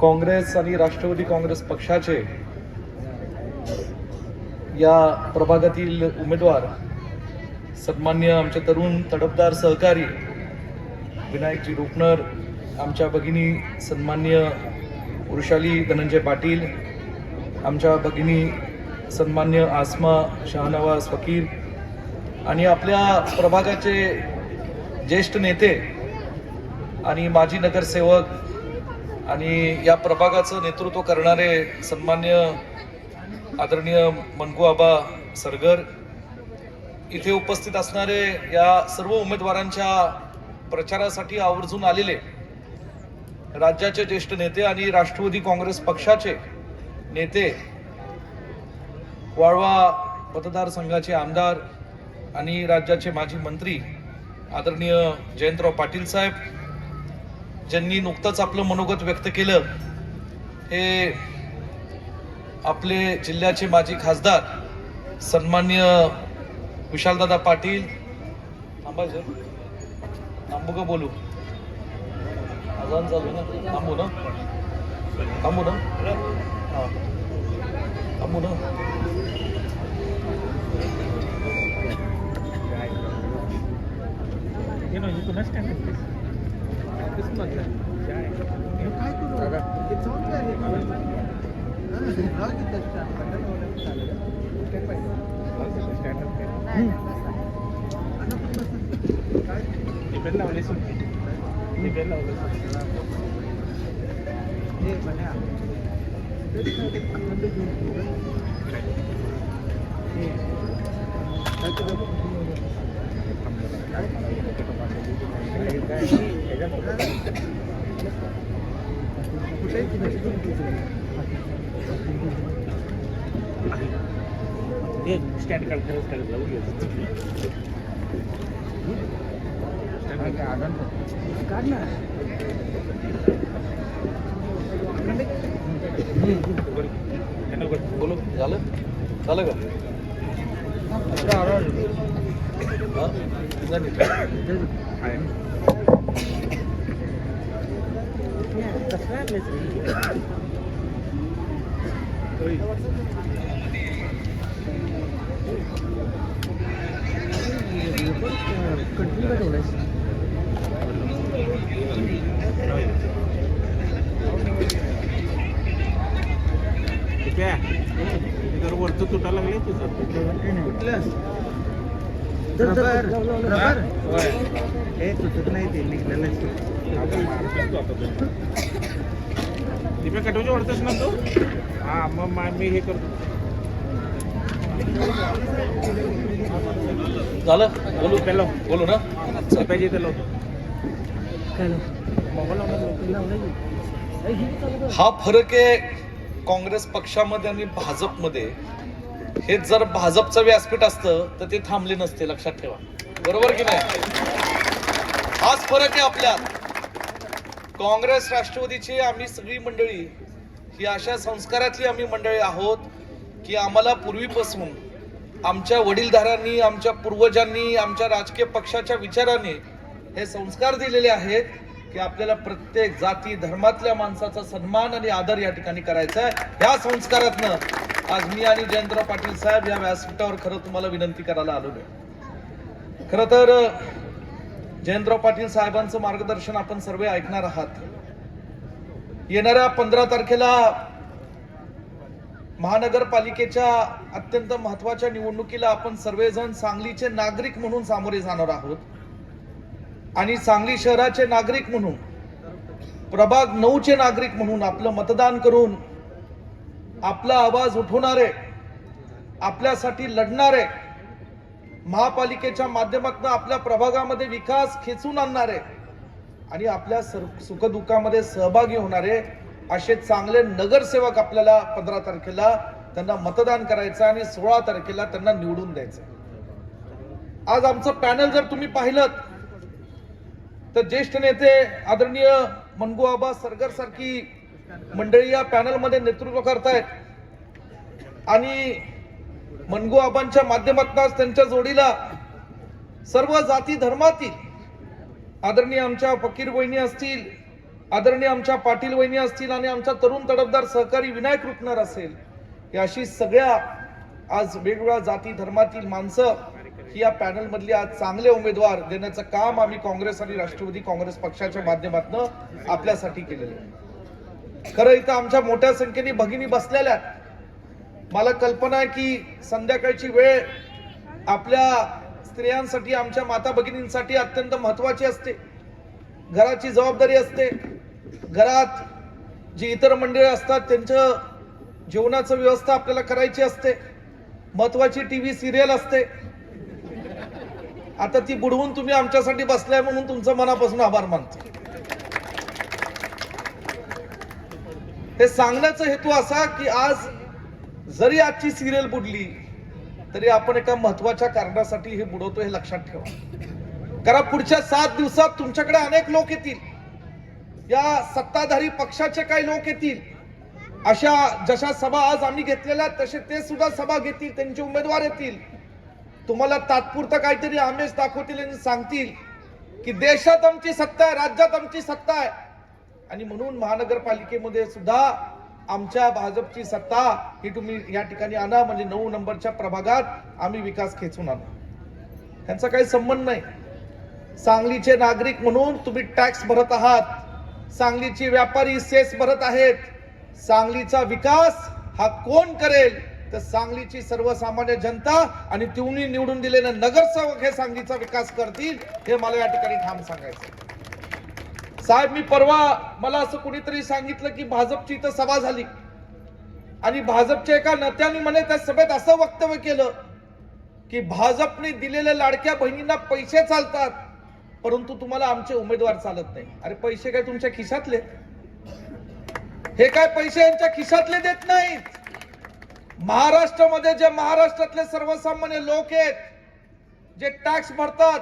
काँग्रेस आणि राष्ट्रवादी काँग्रेस पक्षाचे या प्रभागातील उमेदवार सन्मान्य आमचे तरुण तडफदार सहकारी विनायकजी रुपनर, आमच्या भगिनी सन्मान्य वृषाली धनंजय पाटील, आमच्या भगिनी सन्मान्य आसमा शाहनवाज फकीर आणि आपल्या प्रभागाचे ज्येष्ठ नेते आणि माजी नगरसेवक आणि या प्रभागाचं नेतृत्व करणारे सन्मान्य आदरणीय मनगू आबा सरगर, इथे उपस्थित असणारे या सर्व उमेदवारांच्या प्रचारासाठी आवर्जून आलेले राज्याचे ज्येष्ठ नेते आणि राष्ट्रवादी काँग्रेस पक्षाचे नेते, वाळवा मतदारसंघाचे आमदार आणि राज्याचे माजी मंत्री आदरणीय जयंतराव पाटील साहेब, ज्यांनी नुकतंच आपलं मनोगत व्यक्त केलं, हे आपले जिल्ह्याचे माजी खासदार सन्मान्य विशालदादा पाटील. थांबू का बोलू? अजान चालू ना, थांबू ना, थांबू ना, थांबू ना. स्टँड काढ बोलो. झालं झालं का? वरचं तुटायला लागले तुझं हे तुटत नाही, ते निघलेलं दिप्या कटोच्या वरतच ना तू. हा मग मी हे करतो. झालं बोलू? त्याला बोलू ना. पाहिजे त्याला हा फरक आहे काँग्रेस पक्षामध्ये आणि भाजपमध्ये. हे जर भाजपचं व्यासपीठ असतं तर ते थांबले नसते, लक्षात ठेवा. बरोबर की नाही? हाच फरक आहे आपल्यात. काँग्रेस राष्ट्रवादीची आम्ही सगळी मंडळी ही अशा संस्कारातली आम्ही मंडळी आहोत की आम्हाला पूर्वीपासून आमच्या वडीलधाऱ्यांनी, आमच्या पूर्वजांनी, आमच्या राजकीय पक्षाच्या विचाराने हे संस्कार दिलेले आहेत की आपल्याला प्रत्येक जाती धर्मातल्या माणसाचा सन्मान आणि आदर या ठिकाणी करायचा आहे. ह्या संस्कारातनं आज मी आणि जयंतराव पाटील साहेब या व्यासपीठावर खरं तुम्हाला विनंती करायला आलो आहे. खरं तर जयंतराव पाटील साहेबांचं मार्गदर्शन आपण सर्व ऐकणार आहात. येणाऱ्या 15 तारखेला महानगरपालिकेच्या अत्यंत महत्वाच्या निवडणुकीला आपण सर्वजण सांगलीचे नागरिक म्हणून सामोरे जाणार आहोत आणि सांगली शहराचे नागरिक म्हणून, प्रभाग 9चे नागरिक म्हणून आपलं मतदान करून आपला आवाज उठवणारे, आपल्यासाठी लढणारे, महापालिकेच्या माध्यमातून आपल्या प्रभागामध्ये विकास खेचून आणणारे आणि आपल्या सुखदुःखामध्ये सहभागी होणारे असे चांगले नगरसेवक आपल्याला 15 तारखेला त्यांना मतदान करायचं आणि 16 तारखेला त्यांना निवडून द्यायचं. आज आमचं पॅनल जर तुम्ही पाहिलं तर ज्येष्ठ नेते आदरणीय मनगू आबा सरगर सारखी मंडळी या पॅनल मध्ये नेतृत्व करतायत आणि मनगू आबांच्या माध्यमातून त्यांच्या जोडीला सर्व जाती धर्मातील आदरणीय आमच्या फकीर वहिनी असतील, आदरणीय आमच्या पाटील वहिनी असतील आणि आमचा तरुण तडफदार सहकारी विनायक रुपनर असेल, ही अशी सगळ्या आज वेगवेगळ्या जाती धर्मातील माणसं ही या पॅनल मधली आज चांगले उमेदवार देण्याचं काम आम्ही काँग्रेस आणि राष्ट्रवादी काँग्रेस पक्षाच्या माध्यमातून आपल्यासाठी केलेलं आहे. खरं इथं आमच्या मोठ्या संख्येने भगिनी बसलेल्या आहेत. मला कल्पना आहे की संध्याकाळची वेळ आपल्या स्त्रियांसाठी, आमच्या माता भगिनींसाठी अत्यंत महत्वाची असते. घराची जबाबदारी असते, घरात जी इतर मंडळी असतात त्यांचं जेवणाचं व्यवस्था आपल्याला करायची असते, महत्वाची टीव्ही सिरियल असते. आता ती बुडवून तुम्ही आमच्यासाठी बसलाय म्हणून तुमचं मनापासून आभार मानतो. हे सांगण्याचा हेतू असा की आज जरी आजची सिरियल बुडली तरी आपण एका महत्वाच्या कारणासाठी हे बुडवतो हे लक्षात ठेवा. कारण पुढच्या 7 दिवसात तुमच्याकडे अनेक लोक येतील, या सत्ताधारी पक्षाचे काही लोक येतील. अशा जशा सभा आज आम्ही घेतलेल्या तसे ते सुद्धा सभा घेतील, त्यांचे उमेदवार येतील, तुम्हाला तात्पुरतं काहीतरी आमेज दाखवतील आणि सांगतील की देशात आमची सत्ता आहे, राज्यात आमची सत्ता आहे. आणि म्हणून महानगरपालिकेमध्ये सुद्धा आमच्या भाजपची सत्ता ही तुम्ही या ठिकाणी आणा, म्हणजे 9 नंबरच्या प्रभागात आम्ही विकास खेचून आणू. त्यांचा काही संबंध नाही. सांगलीचे नागरिक म्हणून तुम्ही टॅक्स भरत आहात, सांगलीचे व्यापारी सेस भरत आहेत. सांगलीचा विकास हा कोण करेल तर सांगलीची सर्वसामान्य जनता आणि तुम्ही निवडून दिलेले नगरसेवक हे सांगलीचा विकास करतील, हे मला या ठिकाणी ठाम सांगायचं. साहेब, मी परवा मला असं कुणीतरी सांगितलं की भाजपची इथं सभा झाली आणि भाजपच्या एका नेत्याने म्हणे त्या सभेत असं वक्तव्य केलं की भाजपने दिलेल्या लाडक्या बहिणींना पैसे चालतात परंतु तुम्हाला आमचे उमेदवार चालत नाही. अरे पैसे काय तुमच्या खिशातले? हे काय पैसे यांच्या खिशातले देत नाहीत. महाराष्ट्रामध्ये जे महाराष्ट्रातले सर्वसामान्य लोक आहेत, जे टॅक्स भरतात,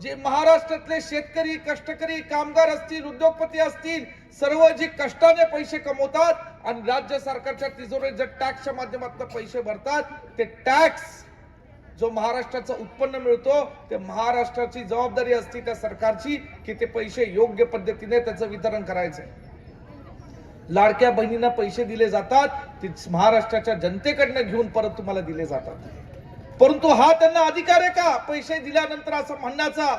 जे महाराष्ट्रातले शेतकरी, कष्टकरी, कामगार असतील, उद्योगपती असतील, सर्व जी कष्टाने पैसे कमवतात आणि राज्य सरकारच्या तिजोरीत जे टॅक्सच्या माध्यमातून पैसे भरतात, ते टॅक्स जो महाराष्ट्राचं उत्पन्न मिळतो ते महाराष्ट्राची जबाबदारी असते त्या सरकारची की ते पैसे योग्य पद्धतीने त्याचं वितरण करायचं. लाडक्या बहिणींना पैसे दिले जातात, ते महाराष्ट्राच्या जनतेकडनं घेऊन परत तुम्हाला दिले जातात. परंतु हा त्यांना अधिकार आहे का पैसे दिल्यानंतर असं म्हणण्याचा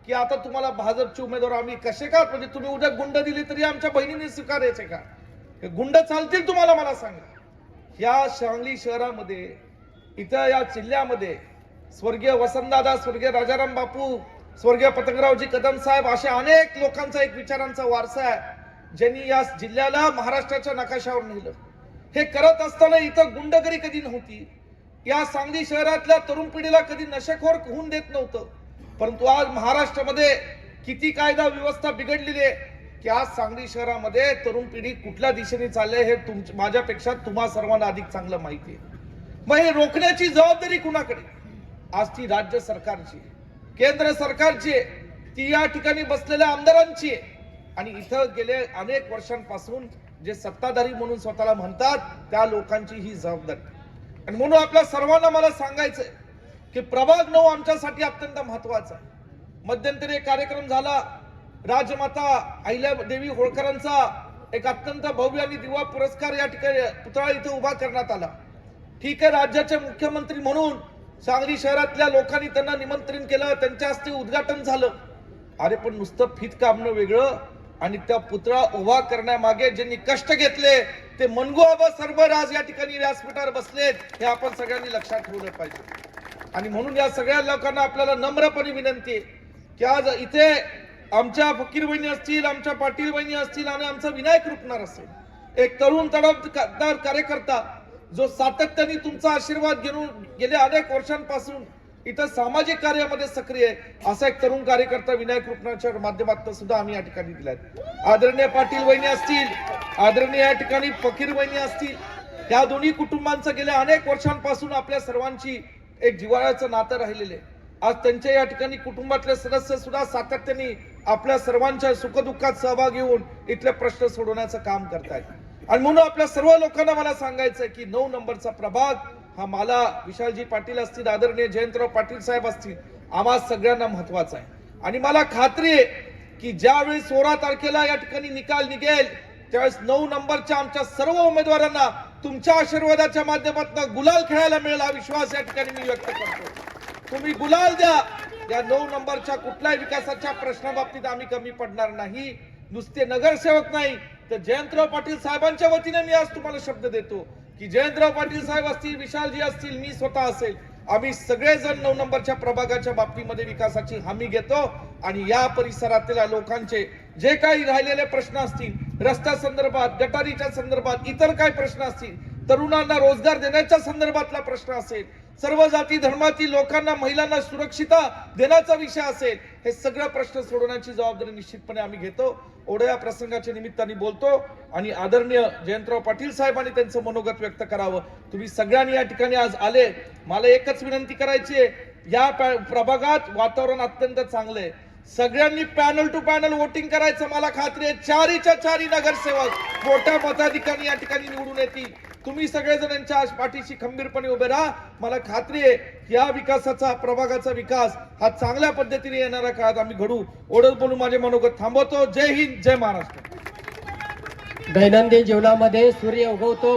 की आता तुम्हाला भाजपचे उमेदवार आम्ही कसे का, म्हणजे तुम्ही उद्या गुंड दिली तरी आमच्या बहिणीने स्वीकारायचे का? हे गुंड चालतील तुम्हाला? मला सांगा. या सांगली शहरामध्ये, इथं या जिल्ह्यामध्ये स्वर्गीय वसंतदादा, स्वर्गीय राजाराम बापू, स्वर्गीय पतंगरावजी कदम साहेब अशा अनेक लोकांचा एक विचारांचा वारसा आहे ज्यांनी या जिल्ह्याला महाराष्ट्राच्या नकाशावर नेलं. हे करत असताना इथं गुंडगिरी कधी नव्हती. या सांगली शहरातल्या तरुण पिढीला कधी नशेखोर होऊन देत नव्हतं. परंतु आज महाराष्ट्रामध्ये किती कायदा व्यवस्था बिघडलेली आहे की आज सांगली शहरामध्ये तरुण पिढी कुठल्या दिशेने चालले हे माझ्यापेक्षा तुम्हा सर्वांना अधिक चांगलं माहिती आहे. मग हे रोखण्याची जबाबदारी कुणाकडे? आज ती राज्य सरकारची, केंद्र सरकारची, ती या ठिकाणी बसलेल्या आमदारांची आहे. आणि इथं गेले अनेक वर्षांपासून जे सत्ताधारी म्हणून स्वतःला म्हणतात त्या लोकांची ही जबाबदारी. आणि म्हणून आपल्या सर्वांना मला सांगायचंय की प्रभाग 9 आमच्यासाठी अत्यंत महत्वाचा आहे. मध्यंतरी एक कार्यक्रम झाला, राजमाता अहिल्यादेवी होळकरांचा एक अत्यंत भव्य आणि दिवा पुरस्कार या ठिकाणी पुतळा इथं उभा करण्यात आला. ठीक आहे, राज्याचे मुख्यमंत्री म्हणून सांगली शहरातल्या लोकांनी त्यांना निमंत्रण केलं, त्यांच्या हस्ते उद्घाटन झालं. अरे पण नुसतं फित कामणं वेगळं आणि त्या पुतळा उभा करण्यामागे ज्यांनी कष्ट घेतले ते मनगू आबा सर्वराज या ठिकाणी व्यासपीठावर बसलेत, हे आपण सगळ्यांनी लक्षात ठेवलं पाहिजे. आणि म्हणून या सगळ्या लोकांना आपल्याला नम्रपणे विनंती आहे की आज इथे आमच्या फकीर बहिणी असतील, आमच्या पाटील बहिणी असतील आणि आमचा विनायक रुपनर असेल, एक तरुण तडफदार कार्यकर्ता जो सातत्याने तुमचा आशीर्वाद घेऊन गेल्या अनेक वर्षांपासून इथं सामाजिक कार्यामध्ये सक्रिय आहे, असा एक तरुण कार्यकर्ता विनायक रुपनरच्या माध्यमातून सुद्धा आम्ही या ठिकाणी दिलाय. आदरणीय पाटील बहिणी असतील, आदरणीय या ठिकाणी फकीर बहिणी असतील, या दोन्ही कुटुंबांचं गेल्या अनेक वर्षांपासून आपल्या सर्वांची एक जिव्हाळ्याचं नातं राहिलेलं आहे. आज त्यांच्या या ठिकाणी कुटुंबातले सदस्य सुद्धा सातत्याने आपल्या सर्वांच्या सुखदुःखात सहभागी होऊन इथले प्रश्न सोडवण्याचं काम करतायत. आणि म्हणून आपल्या सर्व लोकांना मला सांगायचंय की 9 नंबरचा प्रभाग हा मला, विशालजी पाटील असतील, आदरणीय जयंतराव पाटील साहेब असतील, आम्हा सगळ्यांना महत्वाचा आहे. आणि मला खात्री आहे की ज्यावेळी 16 तारखेला या ठिकाणी निकाल निघेल त्यावेळेस 9 नंबरच्या आमच्या सर्व उमेदवारांना तुमच्या आशीर्वादाच्या माध्यमातून गुलाल खेळायला मिळेल हा विश्वास या ठिकाणी मी व्यक्त करतो. तुम्ही गुलाल द्या. या 9 नंबरच्या कुठल्याही विकासाच्या प्रश्नाबाबतीत आम्ही कमी पडणार नाही. नुसते नगरसेवक नाही तर जयंतराव पाटील साहेबांच्या वतीने मी आज तुम्हाला शब्द देतो की जयंतराव पाटील साहेब असतील, विशालजी असतील, मी स्वतः असेल, आम्ही सगळेजण 9 नंबरच्या प्रभागाच्या बाबतीमध्ये विकासाची हमी घेतो आणि या परिसरातल्या लोकांचे जे काही राहिलेले प्रश्न असतील, रस्त्या संदर्भात, गटारीच्या संदर्भात, इतर काही प्रश्न असतील, तरुणांना रोजगार देण्याच्या संदर्भातला प्रश्न असेल, सर्व जाती धर्मातील लोकांना, महिलांना सुरक्षितता देण्याचा विषय असेल, हे सगळे प्रश्न सोडवण्याची जबाबदारी निश्चितपणे आम्ही घेतो. ओढ्या प्रसंगाच्या निमित्ताने बोलतो आणि आदरणीय जयंतराव पाटील साहेबांनी त्यांचं मनोगत व्यक्त करावं. तुम्ही सगळ्यांनी या ठिकाणी आज आले. मला एकच विनंती करायची आहे, या प्रभागात वातावरण अत्यंत चांगलं आहे. सगळ्यांनी पॅनल टू पॅनल वोटिंग करायचं. मला खात्री आहे चारीच्या चारी नगरसेवक मोठ्या मताधिकांनी या ठिकाणी निवडून येतील. तुम्ही सगळेजण यांच्या पाठीशी खंबीरपणे उभे राहा. मला खात्री आहे की या विकासाचा, प्रभागाचा विकास हा चांगल्या पद्धतीने येणाऱ्या काळात आम्ही घडू. ओढत बोलून माझे मनोगत थांबवतो. जय हिंद, जय महाराष्ट्र. दैनंदिन जीवनामध्ये सूर्य उगवतो.